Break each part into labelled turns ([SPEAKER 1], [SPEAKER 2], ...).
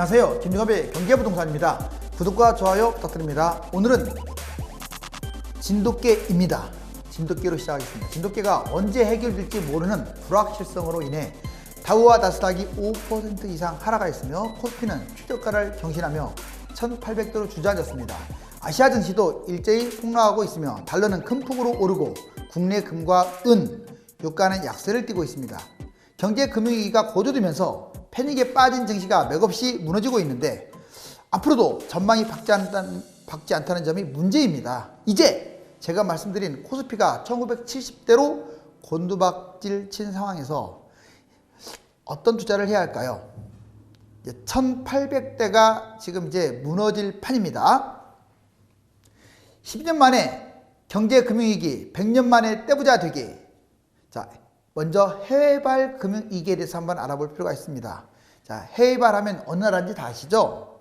[SPEAKER 1] 안녕하세요. 김종업의 경제부동산입니다. 구독과 좋아요 부탁드립니다. 오늘은 진돗개입니다. 진돗개로 시작하겠습니다. 진돗개가 언제 해결될지 모르는 불확실성으로 인해 다우와 나스닥이 5% 이상 하락하였으며 코스피는 최저가를 경신하며 1800도로 주저앉았습니다. 아시아 증시도 일제히 폭락하고 있으며 달러는 큰 폭으로 오르고 국내 금과 은, 유가는 약세를 띠고 있습니다. 경제금융위기가 고조되면서 패닉에 빠진 증시가 맥없이 무너지고 있는데 앞으로도 전망이 밝지 않다는 점이 문제입니다. 이제 제가 말씀드린 코스피가 1970대로 곤두박질 친 상황에서 어떤 투자를 해야 할까요? 1800대가 지금 이제 무너질 판입니다. 10년 만에 경제금융위기, 100년 만에 떼부자 되기. 자, 먼저 해외발 금융위기에 대해서 한번 알아볼 필요가 있습니다. 자, 해외발 하면 어느 나라인지 다 아시죠?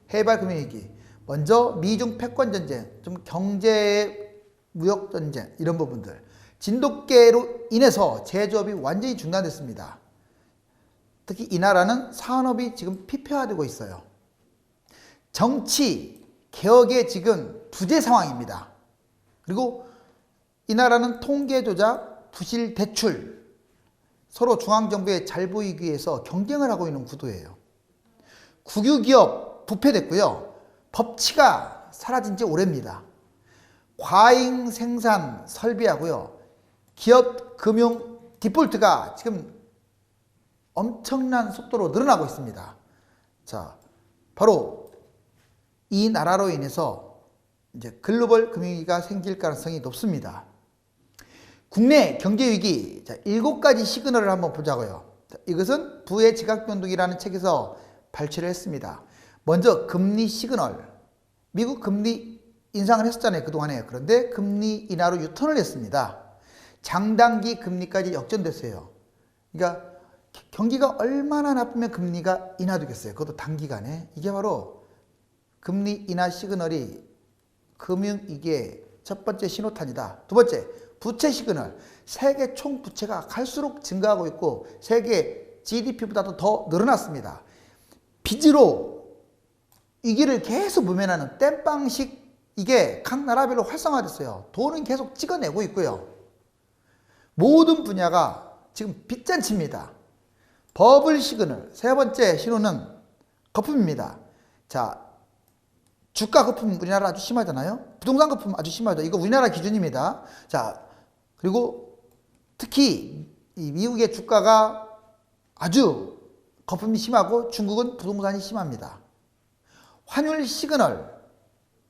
[SPEAKER 1] 해외발 금융위기. 먼저 미중 패권전쟁, 좀 경제 무역전쟁 이런 부분들. 진돗개로 인해서 제조업이 완전히 중단됐습니다. 특히 이 나라는 산업이 지금 피폐화되고 있어요. 정치, 개혁에 지금 부재 상황입니다. 그리고 이 나라는 통계 조작, 부실 대출, 서로 중앙정부에 잘 보이기 위해서 경쟁을 하고 있는 구도예요. 국유기업 부패됐고요. 법치가 사라진 지 오래입니다. 과잉 생산 설비하고요. 기업 금융 디폴트가 지금 엄청난 속도로 늘어나고 있습니다. 자, 바로 이 나라로 인해서 이제 글로벌 금융위기가 생길 가능성이 높습니다. 국내 경제위기, 자, 7가지 시그널을 한번 보자고요. 자, 이것은 부의 지각변동이라는 책에서 발췌를 했습니다. 먼저 금리 시그널. 미국 금리 인상을 했었잖아요, 그동안에. 그런데 금리 인하로 유턴을 했습니다. 장단기 금리까지 역전됐어요. 그러니까 경기가 얼마나 나쁘면 금리가 인하되겠어요. 그것도 단기간에. 이게 바로 금리 인하 시그널이 금융위기의 첫 번째 신호탄이다. 두 번째, 부채 시그널. 세계 총 부채가 갈수록 증가하고 있고 세계 GDP보다도 더 늘어났습니다. 빚으로 위기를 계속 무면하는 땜빵식 이게 각 나라별로 활성화됐어요. 돈은 계속 찍어내고 있고요. 모든 분야가 지금 빚잔치입니다. 버블 시그널. 세 번째 신호는 거품입니다. 자, 주가 거품 우리나라 아주 심하잖아요. 부동산 거품 아주 심하죠. 이거 우리나라 기준입니다. 자, 그리고 특히 이 미국의 주가가 아주 거품이 심하고 중국은 부동산이 심합니다. 환율 시그널.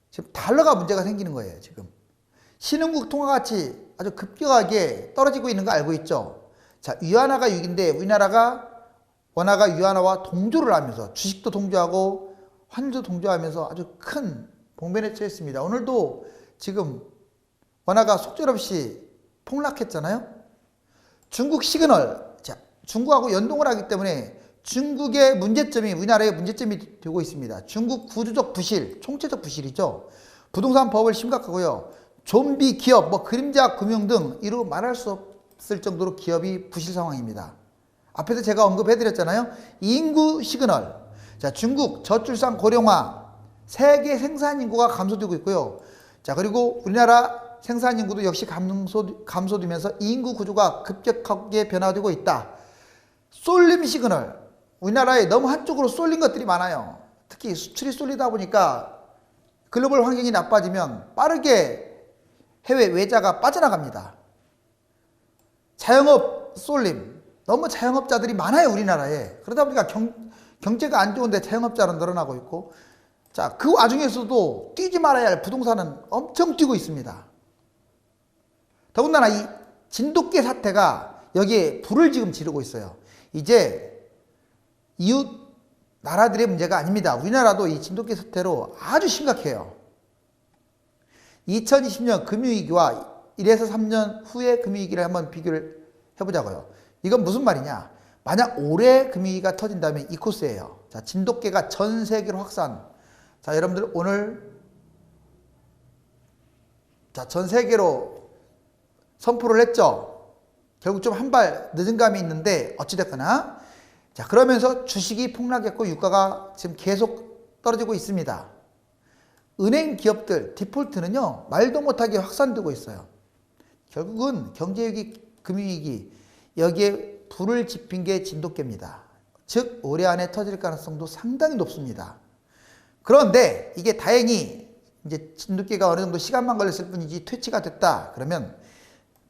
[SPEAKER 1] 지금 달러가 문제가 생기는 거예요, 지금. 신흥국 통화가치 아주 급격하게 떨어지고 있는 거 알고 있죠? 자, 위안화가 6인데 우리나라가 원화가 위안화와 동조를 하면서 주식도 동조하고 환율도 동조하면서 아주 큰 봉변에 처했습니다. 오늘도 지금 원화가 속절없이 폭락했잖아요. 중국 시그널. 자, 중국하고 연동을 하기 때문에 중국의 문제점이 우리나라의 문제점이 되고 있습니다. 중국 구조적 부실, 총체적 부실이죠. 부동산 버블 심각하고요. 좀비 기업, 그림자 금융 등 이루 말할 수 없을 정도로 기업이 부실 상황입니다. 앞에서 제가 언급해드렸잖아요. 인구 시그널. 자, 중국 저출산 고령화, 세계 생산 인구가 감소되고 있고요. 자, 그리고 우리나라 생산 인구도 역시 감소되면서 인구 구조가 급격하게 변화되고 있다. 쏠림 시그널. 우리나라에 너무 한쪽으로 쏠린 것들이 많아요. 특히 수출이 쏠리다 보니까 글로벌 환경이 나빠지면 빠르게 해외 외자가 빠져나갑니다. 자영업 쏠림. 너무 자영업자들이 많아요, 우리나라에. 그러다 보니까 경제가 안 좋은데 자영업자는 늘어나고 있고, 자, 그 와중에서도 뛰지 말아야 할 부동산은 엄청 뛰고 있습니다. 더군다나 이 진돗개 사태가 여기에 불을 지금 지르고 있어요. 이제 이웃 나라들의 문제가 아닙니다. 우리나라도 이 진돗개 사태로 아주 심각해요. 2020년 금융위기와 1에서 3년 후의 금융위기를 한번 비교를 해보자고요. 이건 무슨 말이냐? 만약 올해 금융위기가 터진다면 이 코스예요. 자, 진돗개가 전 세계로 확산. 자, 여러분들 오늘 자, 전 세계로 선포를 했죠. 결국 좀 한 발 늦은 감이 있는데 어찌됐거나 자, 그러면서 주식이 폭락했고 유가가 지금 계속 떨어지고 있습니다. 은행 기업들 디폴트는요, 말도 못하게 확산되고 있어요. 결국은 경제위기, 금융위기, 여기에 불을 지핀 게 진돗개입니다. 즉 올해 안에 터질 가능성도 상당히 높습니다. 그런데 이게 다행히 이제 진돗개가 어느 정도 시간만 걸렸을 뿐이지 퇴치가 됐다 그러면,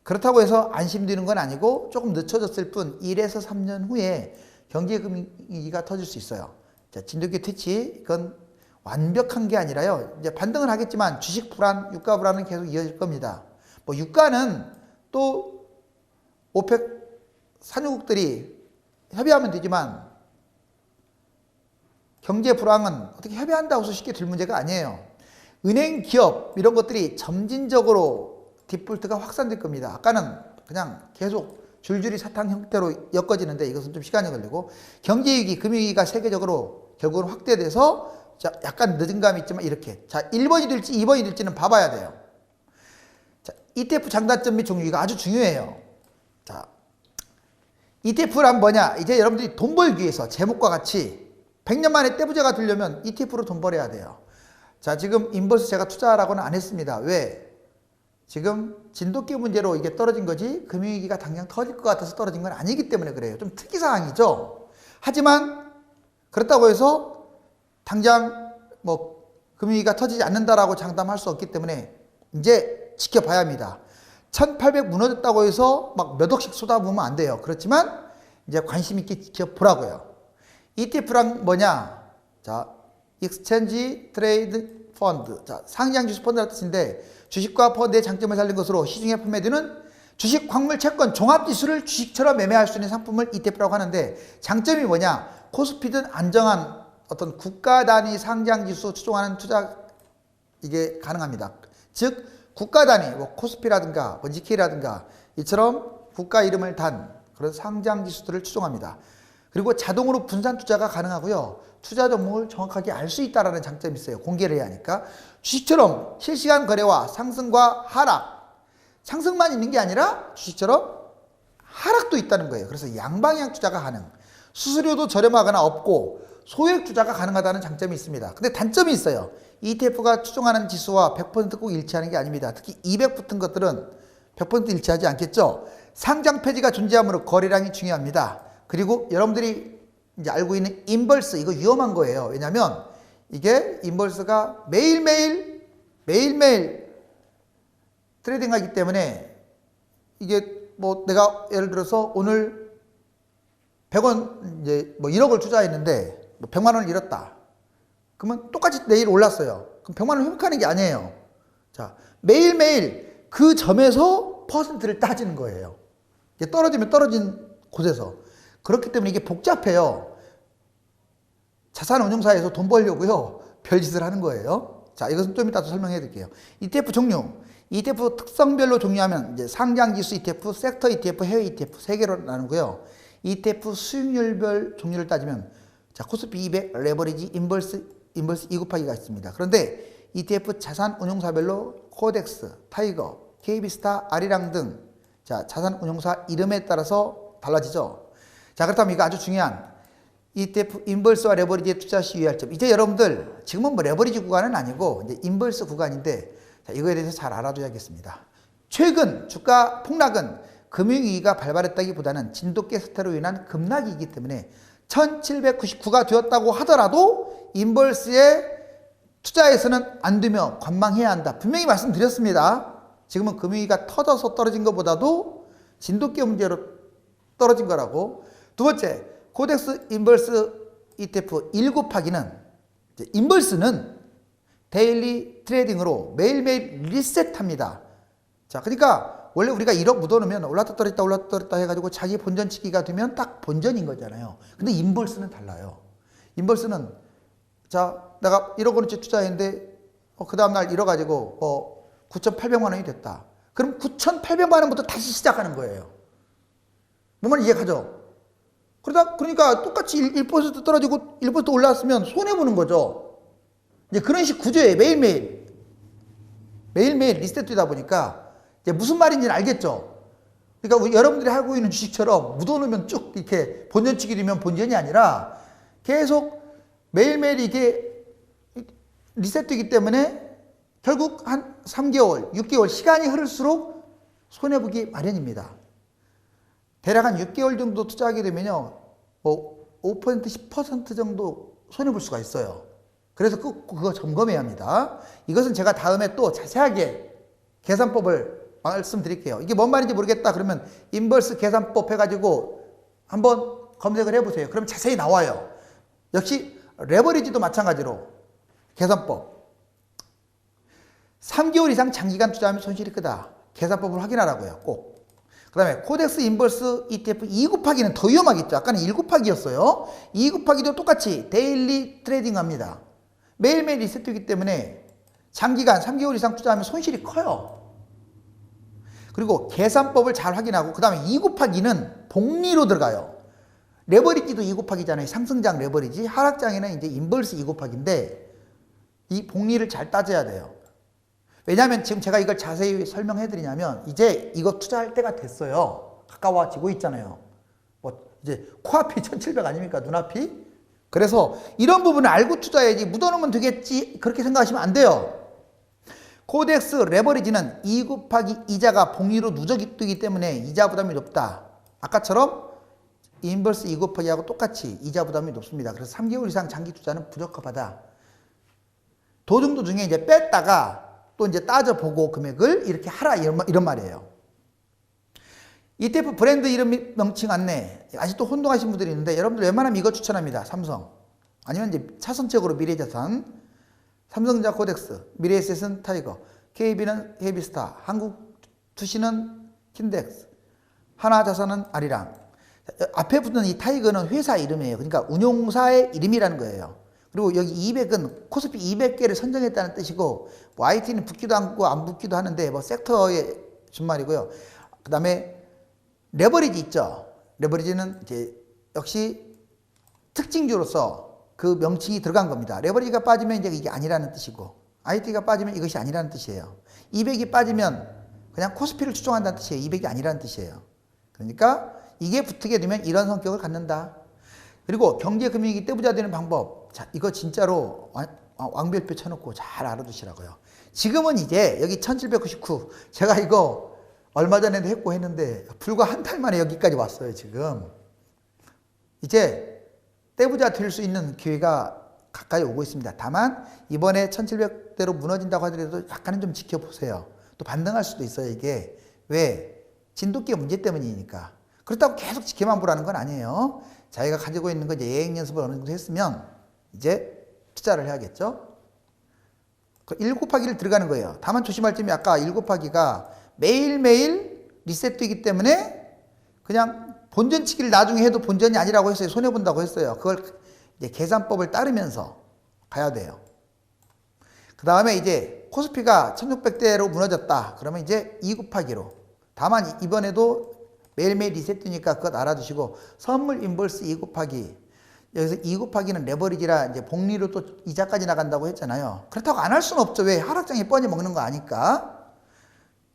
[SPEAKER 1] 그렇다고 해서 안심되는 건 아니고 조금 늦춰졌을 뿐 1에서 3년 후에 경제금융위기가 터질 수 있어요. 자, 진돗개 퇴치, 이건 완벽한 게 아니라요, 이제 반등은 하겠지만 주식 불안, 유가 불안은 계속 이어질 겁니다. 뭐 유가는 또 오펙 산유국들이 협의하면 되지만 경제 불황은 어떻게 협의한다고 해서 쉽게 될 문제가 아니에요. 은행, 기업 이런 것들이 점진적으로 디폴트가 확산될 겁니다. 아까는 그냥 계속 줄줄이 사탕 형태로 엮어지는데 이것은 좀 시간이 걸리고, 경제위기, 금융위기가 세계적으로 결국은 확대돼서 자, 약간 늦은 감이 있지만 이렇게, 자, 1번이 될지 2번이 될지는 봐봐야 돼요. 자, ETF 장단점 및 종류가 아주 중요해요. 자, ETF란 뭐냐? 이제 여러분들이 돈 벌기 위해서 제목과 같이 100년 만에 떼부자가 되려면 ETF로 돈 벌어야 돼요. 자, 지금 인버스 제가 투자라고는 안 했습니다. 왜? 지금 진돗개 문제로 이게 떨어진 거지 금융위기가 당장 터질 것 같아서 떨어진 건 아니기 때문에 그래요. 좀 특이사항이죠. 하지만 그렇다고 해서 당장 뭐 금융위기가 터지지 않는다라고 장담할 수 없기 때문에 이제 지켜봐야 합니다. 1800 무너졌다고 해서 막 몇 억씩 쏟아부으면 안 돼요. 그렇지만 이제 관심 있게 지켜보라고요. ETF란 뭐냐? 자, Exchange Trade Fund. 자, 상장주식 펀드라는 뜻인데, 주식과 펀드의 장점을 살린 것으로 시중에 판매되는 주식, 광물, 채권, 종합지수를 주식처럼 매매할 수 있는 상품을 ETF라고 하는데, 장점이 뭐냐? 코스피든 안정한 어떤 국가 단위 상장지수 추종하는 투자, 이게 가능합니다. 즉 국가 단위, 뭐 코스피라든가 뭐 니케이라든가 이처럼 국가 이름을 단 그런 상장지수들을 추종합니다. 그리고 자동으로 분산 투자가 가능하고요, 투자 종목을 정확하게 알 수 있다는 장점이 있어요. 공개를 해야 하니까. 주식처럼 실시간 거래와 상승과 하락, 상승만 있는 게 아니라 주식처럼 하락도 있다는 거예요. 그래서 양방향 투자가 가능, 수수료도 저렴하거나 없고 소액 투자가 가능하다는 장점이 있습니다. 근데 단점이 있어요. ETF가 추종하는 지수와 100% 꼭 일치하는 게 아닙니다. 특히 200 붙은 것들은 100% 일치하지 않겠죠. 상장 폐지가 존재하므로 거래량이 중요합니다. 그리고 여러분들이 이제 알고 있는 인버스, 이거 위험한 거예요. 왜냐하면 이게 인버스가 매일매일 트레이딩하기 때문에, 이게 뭐 내가 예를 들어서 오늘 100원 이제 뭐 1억을 투자했는데 뭐 100만 원을 잃었다. 그러면 똑같이 내일 올랐어요. 그럼 100만 원 회복하는 게 아니에요. 자, 매일매일 그 점에서 퍼센트를 따지는 거예요. 이게 떨어지면 떨어진 곳에서. 그렇기 때문에 이게 복잡해요. 자산운용사에서 돈 벌려고요, 별짓을 하는 거예요. 자, 이것은 좀 이따 또 설명해 드릴게요. ETF 종류. ETF 특성별로 종류하면 이제 상장지수 ETF, 섹터 ETF, 해외 ETF 세 개로 나누고요. ETF 수익률별 종류를 따지면, 자, 코스피 200, 레버리지, 인버스 2 곱하기가 있습니다. 그런데 ETF 자산운용사별로 코덱스, 타이거, KB스타, 아리랑 등, 자, 자산운용사 이름에 따라서 달라지죠. 자, 그렇다면 이거 아주 중요한 ETF 인버스와 레버리지의 투자 시 유의할 점. 이제 여러분들 지금은 뭐 레버리지 구간은 아니고 이제 인버스 구간인데, 자, 이거에 대해서 잘 알아둬야겠습니다. 최근 주가 폭락은 금융위기가 발발했다기보다는 진돗개 사태로 인한 급락이기 때문에 1799가 되었다고 하더라도 인버스에 투자해서는 안 되며 관망해야 한다. 분명히 말씀드렸습니다. 지금은 금융위기가 터져서 떨어진 것보다도 진돗개 문제로 떨어진 거라고. 두 번째, 코덱스 인버스 ETF 1 곱하기는, 인버스는 데일리 트레이딩으로 매일매일 리셋합니다. 자, 그러니까 원래 우리가 1억 묻어놓으면 올랐다 떨어졌다 해가지고 자기 본전치기가 되면 딱 본전인 거잖아요. 근데 인버스는 달라요. 인버스는, 자, 내가 1억 원어치 투자했는데 그 다음날 잃어가지고 9,800만 원이 됐다. 그럼 9,800만 원부터 다시 시작하는 거예요. 뭔 말인지 이해가죠? 그러니까 똑같이 1% 떨어지고 1% 올랐으면 손해보는 거죠. 이제 그런 식 구조예요. 매일매일 리셋되다 보니까 이제 무슨 말인지는 알겠죠? 그러니까 여러분들이 하고 있는 주식처럼 묻어놓으면 쭉 이렇게 본전치기 되면 본전이 아니라 계속 매일매일 이게 리셋되기 때문에 결국 한 3개월, 6개월 시간이 흐를수록 손해보기 마련입니다. 대략 한 6개월 정도 투자하게 되면요, 뭐 5%, 10% 정도 손해볼 수가 있어요. 그래서 그거 점검해야 합니다. 이것은 제가 다음에 또 자세하게 계산법을 말씀드릴게요. 이게 뭔 말인지 모르겠다 그러면 인버스 계산법 해가지고 한번 검색을 해보세요. 그럼 자세히 나와요. 역시 레버리지도 마찬가지로 계산법. 3개월 이상 장기간 투자하면 손실이 크다. 계산법을 확인하라고요. 꼭. 그 다음에 코덱스 인버스 ETF 2 곱하기는 더 위험하겠죠. 아까는 1 곱하기였어요. 2 곱하기도 똑같이 데일리 트레이딩 합니다. 매일매일 리셋되기 때문에 장기간 3개월 이상 투자하면 손실이 커요. 그리고 계산법을 잘 확인하고 그 다음에 2 곱하기는 복리로 들어가요. 레버리지도 2 곱하기잖아요. 상승장 레버리지. 하락장에는 이제 인버스 2 곱하기인데 이 복리를 잘 따져야 돼요. 왜냐하면 지금 제가 이걸 자세히 설명해 드리냐면 이제 이거 투자할 때가 됐어요. 가까워지고 있잖아요. 뭐 이제 코앞이 1700 아닙니까? 눈앞이? 그래서 이런 부분을 알고 투자해야지 묻어놓으면 되겠지 그렇게 생각하시면 안 돼요. 코덱스 레버리지는 2 곱하기 이자가 복리로 누적되기 때문에 이자 부담이 높다. 아까처럼 인버스 2 곱하기하고 똑같이 이자 부담이 높습니다. 그래서 3개월 이상 장기 투자는 부적합하다. 도중도 중에 이제 뺐다가 또 이제 따져보고 금액을 이렇게 하라 이런 말이에요. ETF 브랜드 이름 명칭 안내. 아직도 혼동하신 분들이 있는데 여러분들 웬만하면 이거 추천합니다. 삼성. 아니면 이제 차선책으로 미래자산. 삼성전자 코덱스, 미래에셋은 타이거, KB는 헤비스타, 한국투시는 킨덱스, 하나자산은 아리랑. 앞에 붙는 이 타이거는 회사 이름이에요. 그러니까 운용사의 이름이라는 거예요. 그리고 여기 200은 코스피 200개를 선정했다는 뜻이고 YT는 붙기도 하고 안 붙기도 하는데 뭐 섹터의 준말이고요. 그 다음에 레버리지 있죠. 레버리지는 이제 역시 특징주로서 그 명칭이 들어간 겁니다. 레버리지가 빠지면 이제 이게 아니라는 뜻이고 IT가 빠지면 이것이 아니라는 뜻이에요. 200이 빠지면 그냥 코스피를 추종한다는 뜻이에요. 200이 아니라는 뜻이에요. 그러니까 이게 붙게 되면 이런 성격을 갖는다. 그리고 경제금융위기 때 부자 되는 방법. 자, 이거 진짜로 왕별표 쳐놓고 잘 알아두시라고요. 지금은 이제 여기 1799 제가 이거 얼마 전에도 했는데 불과 한 달 만에 여기까지 왔어요. 지금 이제 떼부자 될 수 있는 기회가 가까이 오고 있습니다. 다만 이번에 1700대로 무너진다고 하더라도 약간은 좀 지켜보세요. 또 반등할 수도 있어요. 이게 왜? 진돗개 문제 때문이니까. 그렇다고 계속 지켜만 보라는 건 아니에요. 자기가 가지고 있는 거 이제 예행 연습을 어느 정도 했으면 이제 투자를 해야겠죠. 그 1 곱하기를 들어가는 거예요. 다만 조심할 점이 아까 1 곱하기가 매일매일 리셋되기 때문에 그냥 본전치기를 나중에 해도 본전이 아니라고 했어요. 손해본다고 했어요. 그걸 이제 계산법을 따르면서 가야 돼요. 그 다음에 이제 코스피가 1600대로 무너졌다. 그러면 이제 2 곱하기로. 다만 이번에도 매일매일 리셋되니까 그것 알아두시고 선물 인버스 2 곱하기. 여기서 2 곱하기는 레버리지라 이제 복리로 또 이자까지 나간다고 했잖아요. 그렇다고 안 할 수는 없죠. 왜? 하락장이 뻔히 먹는 거 아니까.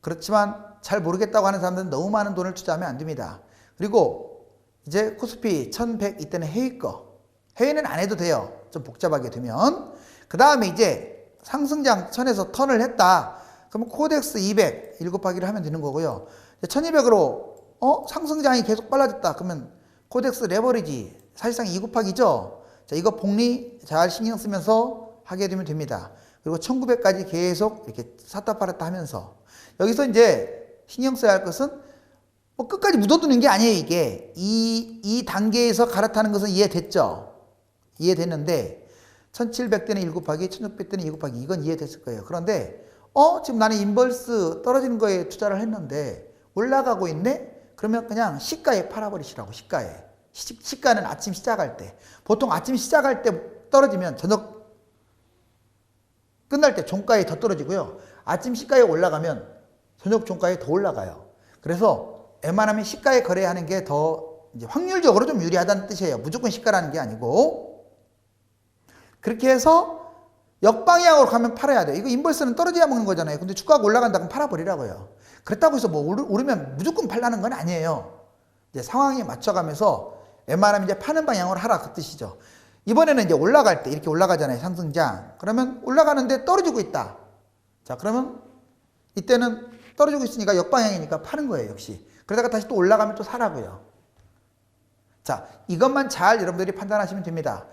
[SPEAKER 1] 그렇지만 잘 모르겠다고 하는 사람들은 너무 많은 돈을 투자하면 안 됩니다. 그리고 이제 코스피 1100 이때는 해외 거. 해외는 안 해도 돼요. 좀 복잡하게 되면. 그 다음에 이제 상승장 선에서 턴을 했다. 그러면 코덱스 200 1 곱하기를 하면 되는 거고요. 1200으로 상승장이 계속 빨라졌다. 그러면 코덱스 레버리지 사실상 2 곱하기죠. 자, 이거 복리 잘 신경 쓰면서 하게 되면 됩니다. 그리고 1900까지 계속 이렇게 샀다 팔았다 하면서 여기서 이제 신경 써야 할 것은 뭐 끝까지 묻어두는 게 아니에요. 이게 이 단계에서 갈아타는 것은 이해됐죠. 이해됐는데 1700대는 1 곱하기 1600대는 2 곱하기 이건 이해됐을 거예요. 그런데 지금 나는 인버스 떨어지는 거에 투자를 했는데 올라가고 있네? 그러면 그냥 시가에 팔아버리시라고. 시가에. 시가는 아침 시작할 때. 보통 아침 시작할 때 떨어지면 저녁 끝날 때 종가에 더 떨어지고요. 아침 시가에 올라가면 저녁 종가에 더 올라가요. 그래서 웬만하면 시가에 거래하는 게 더 이제 확률적으로 좀 유리하다는 뜻이에요. 무조건 시가라는 게 아니고. 그렇게 해서 역방향으로 가면 팔아야 돼요. 이거 인버스는 떨어져야 먹는 거잖아요. 근데 주가가 올라간다 그러면 팔아버리라고요. 그렇다고 해서 뭐 오르면 무조건 팔라는 건 아니에요. 이제 상황에 맞춰가면서 웬만하면 이제 파는 방향으로 하라 그 뜻이죠. 이번에는 이제 올라갈 때 이렇게 올라가잖아요. 상승장. 그러면 올라가는데 떨어지고 있다. 자, 그러면 이때는 떨어지고 있으니까 역방향이니까 파는 거예요, 역시. 그러다가 다시 또 올라가면 또 사라고요. 자, 이것만 잘 여러분들이 판단하시면 됩니다.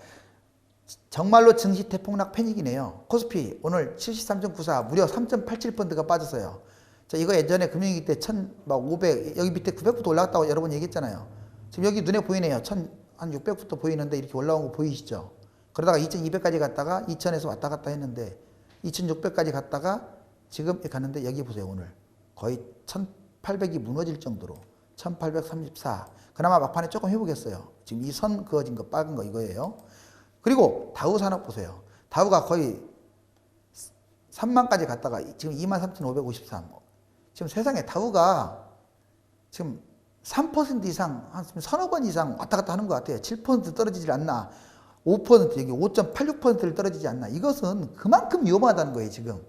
[SPEAKER 1] 정말로 증시 대폭락 패닉이네요. 코스피 오늘 73.94 무려 3.87%가 빠졌어요. 자, 이거 예전에 금융위기 때 1,500 여기 밑에 900부터 올라갔다고 여러 번 얘기했잖아요. 지금 여기 눈에 보이네요. 1,600부터 보이는데 이렇게 올라온 거 보이시죠? 그러다가 2,200까지 갔다가 2,000에서 왔다 갔다 했는데 2,600까지 갔다가 지금 갔는데 여기 보세요. 오늘 거의 1,800이 무너질 정도로 1,834. 그나마 막판에 조금 회복했어요. 지금 이 선 그어진 거 빨간 거 이거예요. 그리고 다우 산업 보세요. 다우가 거의 3만까지 갔다가 지금 23,553. 지금 세상에 다우가 지금 3% 이상, 한 서너 번 이상 왔다 갔다 하는 것 같아요. 7% 떨어지질 않나. 5% 여기 5.86%를 떨어지지 않나. 이것은 그만큼 위험하다는 거예요, 지금.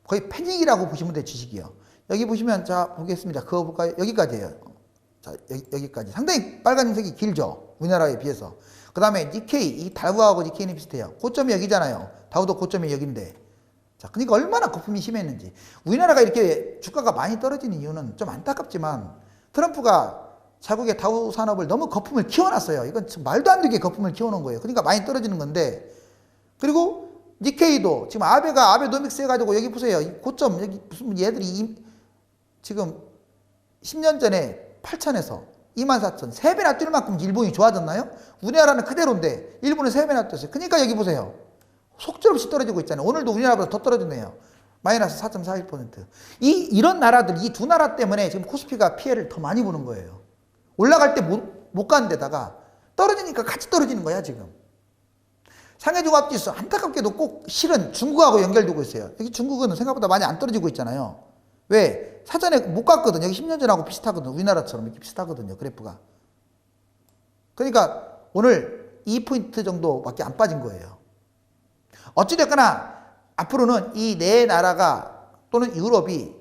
[SPEAKER 1] 거의 패닉이라고 보시면 돼요, 주식이요. 여기 보시면, 자, 보겠습니다. 그거 볼까요? 여기까지예요. 자, 여기까지. 상당히 빨간색이 길죠? 우리나라에 비해서. 그 다음에 니케이, 이 다우하고 니케이는 비슷해요. 고점이 여기잖아요. 다우도 고점이 여기인데. 자, 그러니까 얼마나 거품이 심했는지. 우리나라가 이렇게 주가가 많이 떨어지는 이유는 좀 안타깝지만 트럼프가 자국의 다우 산업을 너무 거품을 키워놨어요. 이건 말도 안 되게 거품을 키워놓은 거예요. 그러니까 많이 떨어지는 건데. 그리고 니케이도 지금 아베가 아베노믹스 해가지고 여기 보세요. 이 고점, 여기 무슨 얘들이 지금 10년 전에 8천에서 24,000, 3배나 뛸 만큼 일본이 좋아졌나요? 우리나라는 그대로인데 일본은 3배나 뛰었어요. 그러니까 여기 보세요. 속절없이 떨어지고 있잖아요. 오늘도 우리나라보다 더 떨어졌네요. 마이너스 4.41%. 이런 나라들, 이 두 나라 때문에 지금 코스피가 피해를 더 많이 보는 거예요. 올라갈 때 못 가는 데다가 떨어지니까 같이 떨어지는 거야, 지금. 상해종합지수 안타깝게도 꼭 실은 중국하고 연결되고 있어요. 여기 중국은 생각보다 많이 안 떨어지고 있잖아요. 왜? 사전에 못 갔거든. 여기 10년 전하고 비슷하거든. 우리나라처럼 이렇게 비슷하거든요. 그래프가. 그러니까 오늘 2포인트 정도밖에 안 빠진 거예요. 어찌됐거나 앞으로는 이 네 나라가 또는 유럽이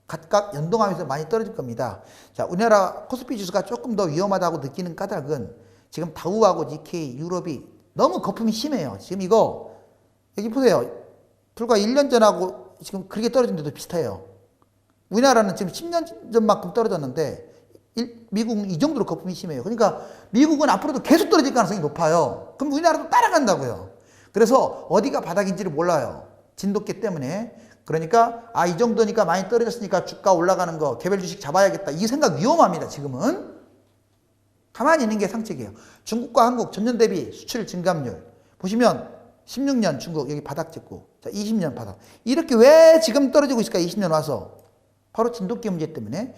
[SPEAKER 1] 각각 연동하면서 많이 떨어질 겁니다. 자, 우리나라 코스피 지수가 조금 더 위험하다고 느끼는 까닭은 지금 다우하고 니케이, 유럽이 너무 거품이 심해요. 지금 이거 여기 보세요. 불과 1년 전하고 지금 그렇게 떨어진 데도 비슷해요. 우리나라는 지금 10년 전만큼 떨어졌는데 미국은 이 정도로 거품이 심해요. 그러니까 미국은 앞으로도 계속 떨어질 가능성이 높아요. 그럼 우리나라도 따라간다고요. 그래서 어디가 바닥인지를 몰라요. 진돗개 때문에. 그러니까 이 정도니까 많이 떨어졌으니까 주가 올라가는 거 개별 주식 잡아야겠다. 이 생각 위험합니다. 지금은. 가만히 있는 게 상책이에요. 중국과 한국 전년 대비 수출 증감률 보시면 16년 중국 여기 바닥 찍고 자 20년 바닥. 이렇게 왜 지금 떨어지고 있을까? 20년 와서. 바로 진돗개 문제 때문에.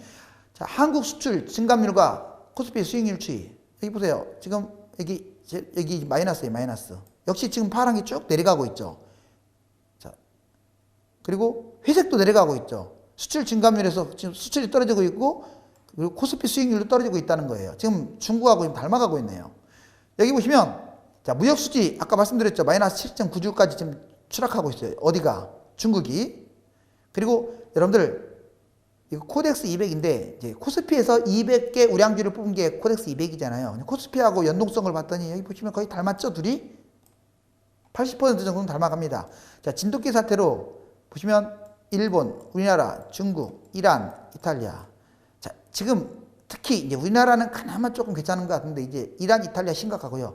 [SPEAKER 1] 자, 한국 수출 증감률과 코스피 수익률 추이. 여기 보세요. 지금 여기 마이너스예요, 마이너스. 역시 지금 파란 게 쭉 내려가고 있죠. 자, 그리고 회색도 내려가고 있죠. 수출 증감률에서 지금 수출이 떨어지고 있고, 그리고 코스피 수익률도 떨어지고 있다는 거예요. 지금 중국하고 지금 닮아가고 있네요. 여기 보시면, 자, 무역 수지, 아까 말씀드렸죠. 마이너스 7.96까지 지금 추락하고 있어요. 어디가? 중국이. 그리고 여러분들, 이거 코덱스 200인데, 이제 코스피에서 200개 우량주를 뽑은 게 코덱스 200이잖아요. 코스피하고 연동성을 봤더니, 여기 보시면 거의 닮았죠, 둘이? 80% 정도는 닮아갑니다. 자, 진돗개 사태로 보시면 일본, 우리나라, 중국, 이란, 이탈리아. 자, 지금 특히 이제 우리나라는 그나마 조금 괜찮은 것 같은데 이제 이란, 이탈리아 심각하고요.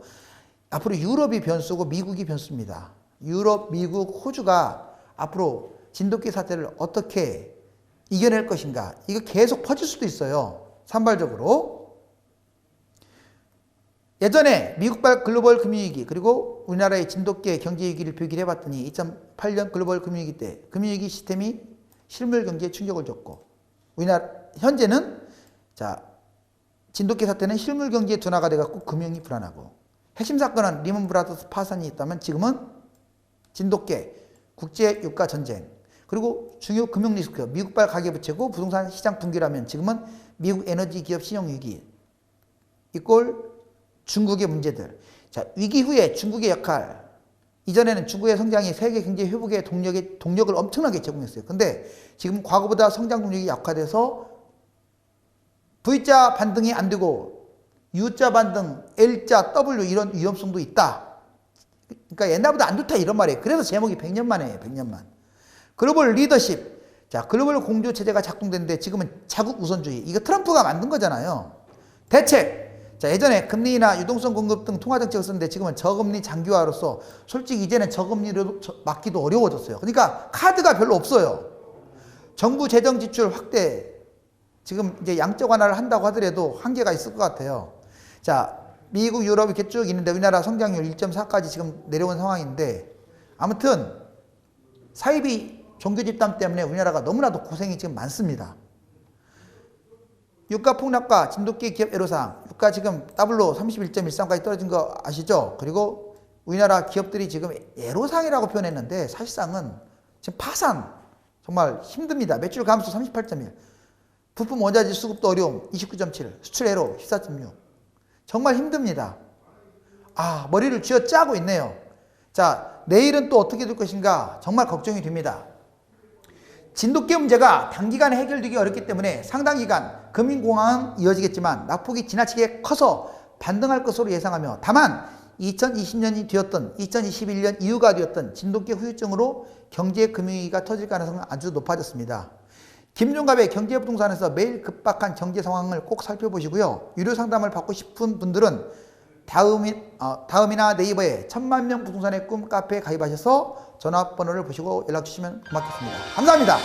[SPEAKER 1] 앞으로 유럽이 변수고 미국이 변수입니다. 유럽, 미국, 호주가 앞으로 진돗개 사태를 어떻게 이겨낼 것인가. 이거 계속 퍼질 수도 있어요. 산발적으로. 예전에 미국발 글로벌 금융위기 그리고 우리나라의 진돗개 경제위기를 비교해 봤더니 2008년 글로벌 금융위기 때 금융위기 시스템이 실물 경제에 충격을 줬고 우리나라 현재는 자 진돗개 사태는 실물 경제에 둔화가 돼갖고 금융이 불안하고 핵심 사건은 리먼 브라더스 파산이 있다면 지금은 진돗개 국제 유가 전쟁 그리고 중요 금융 리스크 미국발 가계부채고 부동산 시장 붕괴라면 지금은 미국 에너지 기업 신용 위기 이꼴 중국의 문제들. 자, 위기 후에 중국의 역할. 이전에는 중국의 성장이 세계 경제 회복의 동력을 엄청나게 제공했어요. 근데 지금 과거보다 성장 동력이 약화돼서 V자 반등이 안 되고 U자 반등, L자, W 이런 위험성도 있다. 그러니까 옛날보다 안 좋다 이런 말이에요. 그래서 제목이 100년 만이에요. 100년만. 글로벌 리더십. 자, 글로벌 공조 체제가 작동되는데 지금은 자국 우선주의. 이거 트럼프가 만든 거잖아요. 대책. 자, 예전에 금리나 유동성 공급 등 통화 정책을 썼는데 지금은 저금리 장기화로서 솔직히 이제는 저금리로 막기도 어려워졌어요. 그러니까 카드가 별로 없어요. 정부 재정 지출 확대. 지금 이제 양적 완화를 한다고 하더라도 한계가 있을 것 같아요. 자, 미국, 유럽 이렇게 쭉 있는데 우리나라 성장률 1.4까지 지금 내려온 상황인데 아무튼 사이비 종교 집단 때문에 우리나라가 너무나도 고생이 지금 많습니다. 유가 폭락과 진돗개 기업 애로사항, 유가 지금 더블로 31.13까지 떨어진 거 아시죠? 그리고 우리나라 기업들이 지금 애로사항이라고 표현했는데 사실상은 지금 파산, 정말 힘듭니다. 매출 감소 38.1, 부품 원자재 수급도 어려움 29.7, 수출 애로 14.6. 정말 힘듭니다. 아, 머리를 쥐어 짜고 있네요. 자, 내일은 또 어떻게 될 것인가 정말 걱정이 됩니다. 진돗개 문제가 단기간에 해결되기 어렵기 때문에 상당 기간 금융공황은 이어지겠지만 낙폭이 지나치게 커서 반등할 것으로 예상하며 다만 2020년이 되었던 2021년 이후가 되었던 진돗개 후유증으로 경제 금융위기가 터질 가능성은 아주 높아졌습니다. 김종갑의 경제부동산에서 매일 급박한 경제 상황을 꼭 살펴보시고요. 유료 상담을 받고 싶은 분들은 다음이나 네이버에 1000만 명 부동산의 꿈 카페에 가입하셔서 전화번호를 보시고 연락 주시면 고맙겠습니다. 감사합니다.